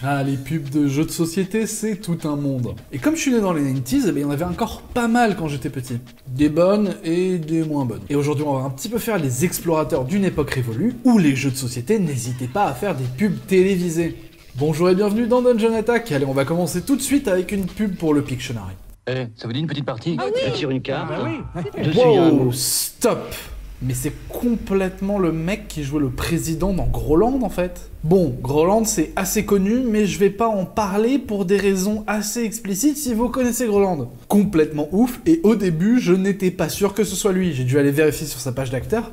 Ah, les pubs de jeux de société, c'est tout un monde. Et comme je suis né dans les 90s, eh bien, il y en avait encore pas mal quand j'étais petit. Des bonnes et des moins bonnes. Et aujourd'hui, on va un petit peu faire les explorateurs d'une époque révolue, où les jeux de société n'hésitaient pas à faire des pubs télévisées. Bonjour et bienvenue dans Dungeon Attack. Allez, on va commencer tout de suite avec une pub pour le Pictionary. Eh, ça vous dit une petite partie? Ah oui. Je tire une carte. Ah oui. Dessus, il y a un Wow, mot. stop! Mais c'est complètement le mec qui jouait le président dans Groland en fait. Bon, Groland c'est assez connu, mais je vais pas en parler pour des raisons assez explicites si vous connaissez Groland. Complètement ouf, et au début je n'étais pas sûr que ce soit lui, j'ai dû aller vérifier sur sa page d'acteur.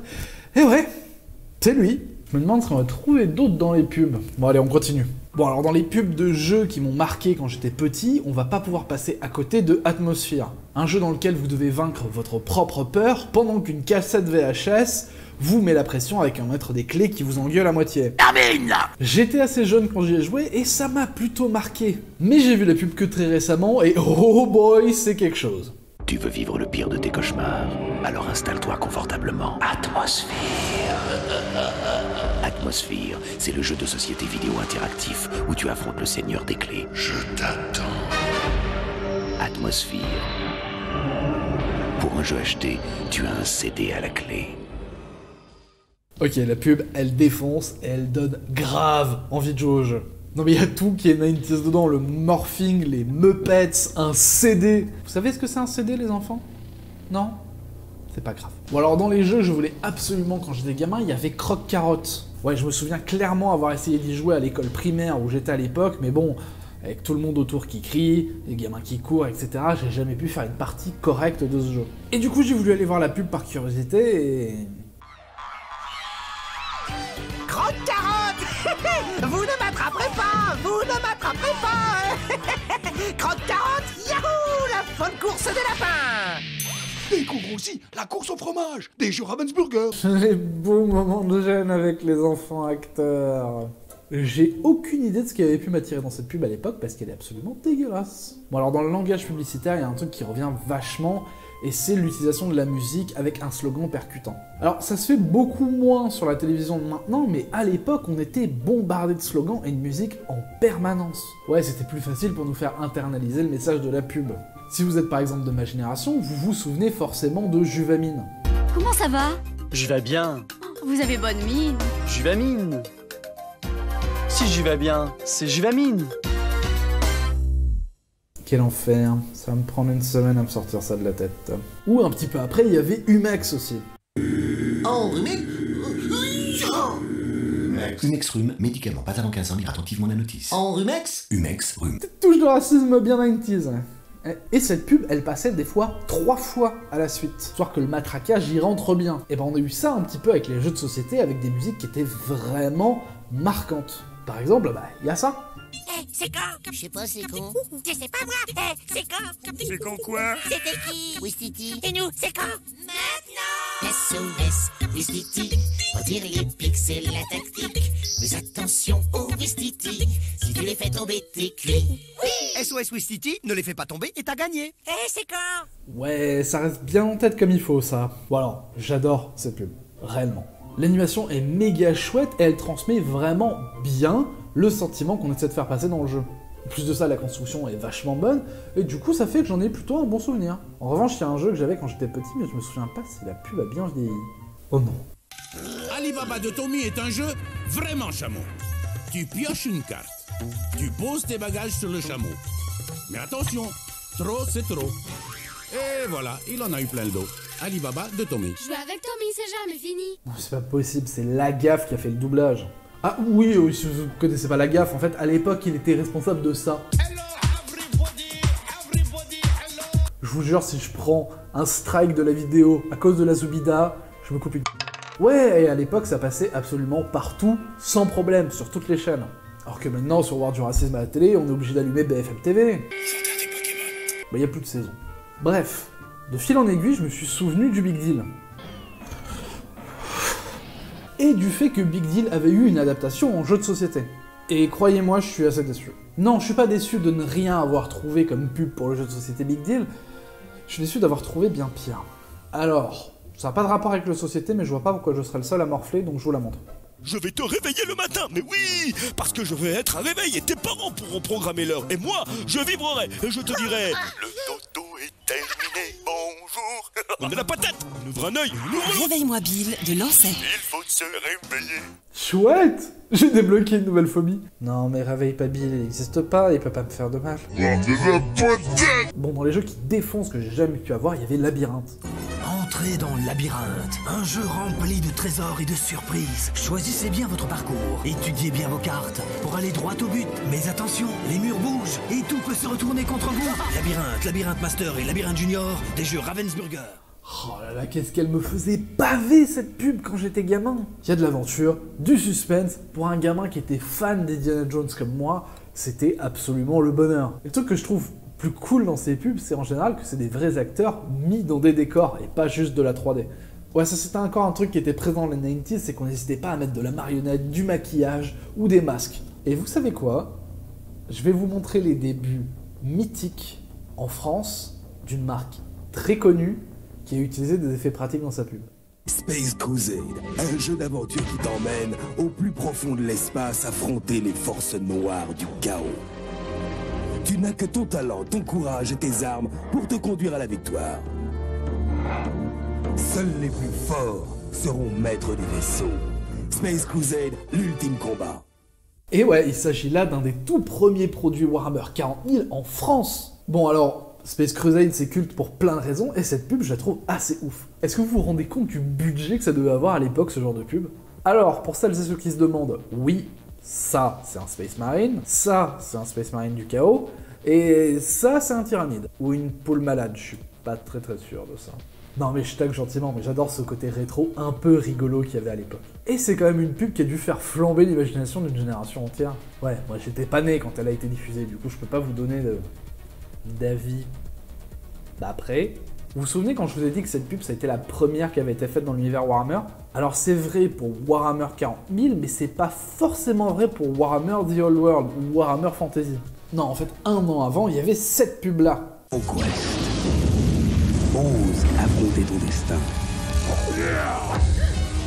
Et ouais, c'est lui. Je me demande si on va trouver d'autres dans les pubs. Bon allez, on continue. Bon alors dans les pubs de jeux qui m'ont marqué quand j'étais petit, on va pas pouvoir passer à côté de Atmosphere. Un jeu dans lequel vous devez vaincre votre propre peur pendant qu'une cassette VHS vous met la pression avec un maître des clés qui vous engueule à moitié. Termine. J'étais assez jeune quand j'y ai joué et ça m'a plutôt marqué. Mais j'ai vu la pub que très récemment et oh boy, c'est quelque chose. Tu veux vivre le pire de tes cauchemars? Alors installe-toi confortablement. Atmosphere. Atmosphere, c'est le jeu de société vidéo interactif où tu affrontes le seigneur des clés. Je t'attends. Atmosphere. Pour un jeu acheté, tu as un CD à la clé. Ok, la pub, elle défonce et elle donne grave envie de jouer au jeu. Non mais il y a tout qui est 90s dedans, le morphing, les Muppets, un CD. Vous savez ce que c'est un CD les enfants? Non? C'est pas grave. Bon alors dans les jeux, je voulais absolument, quand j'étais gamin, il y avait Croque-Carotte. Ouais, je me souviens clairement avoir essayé d'y jouer à l'école primaire où j'étais à l'époque, mais bon, avec tout le monde autour qui crie, les gamins qui courent, etc., j'ai jamais pu faire une partie correcte de ce jeu. Et du coup, j'ai voulu aller voir la pub par curiosité et... Croque-carotte. Vous ne m'attraperez pas. Vous ne m'attraperez pas. Croque-carotte. Yahoo. La folle course des lapins. Découvre aussi la course au fromage des jeux Ravensburger. Les beaux moments de gêne avec les enfants acteurs. J'ai aucune idée de ce qui avait pu m'attirer dans cette pub à l'époque parce qu'elle est absolument dégueulasse. Bon alors dans le langage publicitaire, il y a un truc qui revient vachement et c'est l'utilisation de la musique avec un slogan percutant. Alors ça se fait beaucoup moins sur la télévision de maintenant, mais à l'époque on était bombardé de slogans et de musique en permanence. Ouais, c'était plus facile pour nous faire internaliser le message de la pub. Si vous êtes par exemple de ma génération, vous vous souvenez forcément de Juvamine. Comment ça va? Je vais bien. Vous avez bonne mine. Juvamine. Si je vais bien, c'est Juvamine. Quel enfer, ça va me prendre une semaine à me sortir ça de la tête. Ou un petit peu après, il y avait Humex aussi. Humex Rhume, médicament, pas avant 15 ans, lire attentivement la notice. En Rumex. Humex Rhume. Touche de racisme bien 90s. Et cette pub, elle passait des fois 3 fois à la suite, histoire que le matraquage y rentre bien. Et ben on a eu ça un petit peu avec les jeux de société, avec des musiques qui étaient vraiment marquantes. Par exemple, bah, il y a ça. C'est quand? Je sais pas, c'est quand? Je sais pas moi. C'est quand? C'est quand quoi? C'était qui? Wistiti. Et nous, c'est quand? Maintenant! SOS. Wistiti. Retire les pics, c'est la tactique. Mais attention aux Wistiti. Si tu les fais tomber, t'es cuit. SOS Wistiti, ne les fais pas tomber et t'as gagné. C'est quand? Ouais, ça reste bien en tête comme il faut, ça. Bon alors, j'adore cette pub, réellement. L'animation est méga chouette et elle transmet vraiment bien le sentiment qu'on essaie de faire passer dans le jeu. En plus de ça, la construction est vachement bonne, et du coup ça fait que j'en ai plutôt un bon souvenir. En revanche, il y a un jeu que j'avais quand j'étais petit, mais je me souviens pas si la pub a bien vieilli. Oh non. Alibaba de Tommy est un jeu vraiment chameau. Tu pioches une carte, tu poses tes bagages sur le chameau. Mais attention, trop c'est trop. Et voilà, il en a eu plein le dos. Alibaba de Tommy. Jouer avec Tommy, c'est jamais fini. Non, c'est pas possible, c'est Lagaffe qui a fait le doublage. Ah oui, si vous connaissez pas Lagaffe, en fait, à l'époque, il était responsable de ça. Je vous jure, si je prends un strike de la vidéo à cause de la Zoubida, je me coupe une... Ouais, et à l'époque, ça passait absolument partout, sans problème, sur toutes les chaînes. Alors que maintenant, sur Voir du racisme à la télé, on est obligé d'allumer BFM TV. Bah, y a plus de saison. Bref, de fil en aiguille, je me suis souvenu du Big Deal. Et du fait que Big Deal avait eu une adaptation en jeu de société. Et croyez-moi, je suis assez déçu. Non, je suis pas déçu de ne rien avoir trouvé comme pub pour le jeu de société Big Deal, je suis déçu d'avoir trouvé bien pire. Alors, ça n'a pas de rapport avec le société, mais je vois pas pourquoi je serais le seul à morfler, donc je vous la montre. Je vais te réveiller le matin, mais oui, parce que je vais être un réveil et tes parents pourront programmer l'heure. Et moi, je vibrerai et je te dirai... Le dodo est terminé, bonjour. On met la patate, on ouvre un œil, on ouvre l'autre. Réveille-moi Bill de Lancet. Il faut se réveiller. Chouette! J'ai débloqué une nouvelle phobie. Non mais réveille pas Bill, il n'existe pas, il peut pas me faire de mal. Bon, dans les jeux qui défoncent que j'ai jamais pu avoir, il y avait Labyrinthe. Entrez dans le labyrinthe, un jeu rempli de trésors et de surprises. Choisissez bien votre parcours, étudiez bien vos cartes pour aller droit au but. Mais attention, les murs bougent et tout peut se retourner contre vous. Labyrinthe, Labyrinthe Master et Labyrinthe Junior, des jeux Ravensburger. Oh là là, qu'est-ce qu'elle me faisait baver cette pub quand j'étais gamin. Il y a de l'aventure, du suspense, pour un gamin qui était fan d'Indiana Jones comme moi, c'était absolument le bonheur. Et le truc que je trouve plus cool dans ces pubs, c'est en général que c'est des vrais acteurs mis dans des décors et pas juste de la 3D. Ouais, ça c'était encore un truc qui était présent dans les 90s, c'est qu'on n'hésitait pas à mettre de la marionnette, du maquillage ou des masques. Et vous savez quoi? Je vais vous montrer les débuts mythiques en France d'une marque très connue qui a utilisé des effets pratiques dans sa pub. Space Crusade, un jeu d'aventure qui t'emmène au plus profond de l'espace affronter les forces noires du chaos. Tu n'as que ton talent, ton courage et tes armes pour te conduire à la victoire. Seuls les plus forts seront maîtres du vaisseau. Space Crusade, l'ultime combat. Et ouais, il s'agit là d'un des tout premiers produits Warhammer 40 000 en France. Bon alors, Space Crusade c'est culte pour plein de raisons, et cette pub je la trouve assez ouf. Est-ce que vous vous rendez compte du budget que ça devait avoir à l'époque ce genre de pub? Alors, pour celles et ceux qui se demandent, oui, ça c'est un Space Marine, ça c'est un Space Marine du chaos, et ça c'est un Tyrannide, ou une poule malade, je suis pas très sûr de ça. Non mais je tag gentiment, mais j'adore ce côté rétro un peu rigolo qu'il y avait à l'époque. Et c'est quand même une pub qui a dû faire flamber l'imagination d'une génération entière. Ouais, moi j'étais pas né quand elle a été diffusée, du coup je peux pas vous donner d'avis d'après. Vous vous souvenez quand je vous ai dit que cette pub ça a été la première qui avait été faite dans l'univers Warhammer? Alors c'est vrai pour Warhammer 40 000, mais c'est pas forcément vrai pour Warhammer The Old World ou Warhammer Fantasy. Non, en fait, un an avant, il y avait cette pub-là. Conquest. Ose affronter ton destin.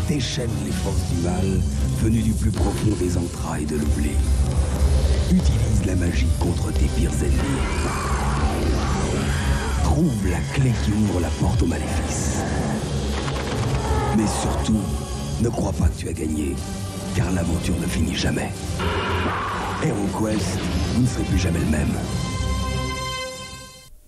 Déchaîne les forces du mal, venues du plus profond des entrailles de l'oubli. Utilise la magie contre tes pires ennemis. Trouve la clé qui ouvre la porte au maléfice. Mais surtout, ne crois pas que tu as gagné, car l'aventure ne finit jamais. HeroQuest, vous ne serez plus jamais le même.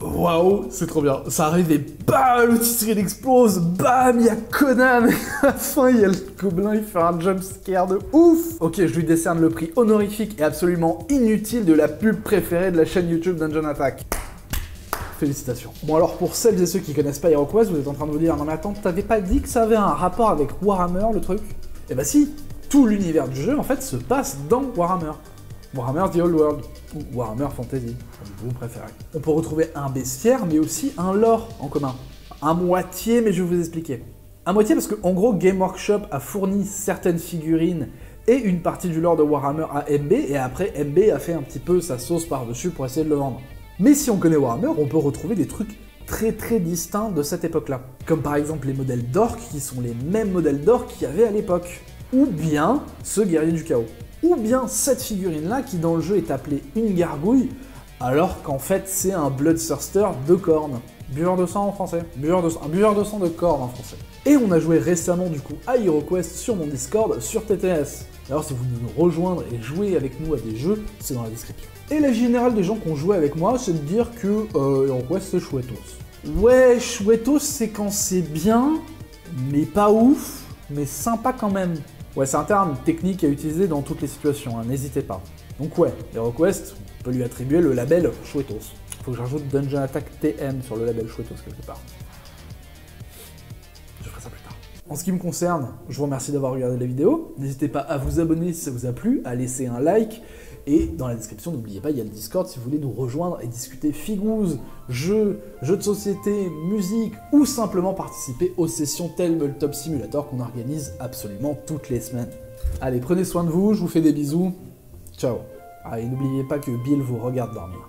Waouh, c'est trop bien. Ça arrive et bam, le titre il explose, bam, il y a Conan, et à la fin il y a le gobelin, il fait un jumpscare de ouf. Ok, je lui décerne le prix honorifique et absolument inutile de la pub préférée de la chaîne YouTube Dungeon Attack. Félicitations. Bon alors pour celles et ceux qui connaissent pas HeroQuest, vous êtes en train de vous dire, non mais attends, t'avais pas dit que ça avait un rapport avec Warhammer le truc? Eh bah si, tout l'univers du jeu en fait se passe dans Warhammer. Warhammer The Old World, ou Warhammer Fantasy, comme vous préférez. On peut retrouver un bestiaire, mais aussi un lore en commun. À moitié, mais je vais vous expliquer. À moitié parce que, en gros, Game Workshop a fourni certaines figurines et une partie du lore de Warhammer à MB, et après, MB a fait un petit peu sa sauce par-dessus pour essayer de le vendre. Mais si on connaît Warhammer, on peut retrouver des trucs très distincts de cette époque-là. Comme par exemple les modèles d'orques, qui sont les mêmes modèles d'orques qu'il y avait à l'époque. Ou bien ce guerrier du chaos. Ou bien cette figurine-là qui dans le jeu est appelée une gargouille, alors qu'en fait c'est un Bloodthirster de cornes. Buveur de sang en français. Un buveur de sang de cornes en français. Et on a joué récemment du coup à HeroQuest sur mon Discord sur TTS. Alors si vous voulez nous rejoindre et jouer avec nous à des jeux, c'est dans la description. Et la générale des gens qui ont joué avec moi, c'est de dire que HeroQuest c'est chouettos. Ouais, chouettos c'est quand c'est bien, mais pas ouf, mais sympa quand même. Ouais, c'est un terme technique à utiliser dans toutes les situations, hein, n'hésitez pas. Donc ouais, HeroQuest, on peut lui attribuer le label chouettos. Faut que je rajoute Dungeon Attack TM sur le label chouettos quelque part. Je ferai ça plus tard. En ce qui me concerne, je vous remercie d'avoir regardé la vidéo. N'hésitez pas à vous abonner si ça vous a plu, à laisser un like. Et dans la description, n'oubliez pas, il y a le Discord si vous voulez nous rejoindre et discuter figouze, jeux de société, musique, ou simplement participer aux sessions Tabletop Simulator qu'on organise absolument toutes les semaines. Allez, prenez soin de vous, je vous fais des bisous. Ciao. Ah, et n'oubliez pas que Bill vous regarde dormir.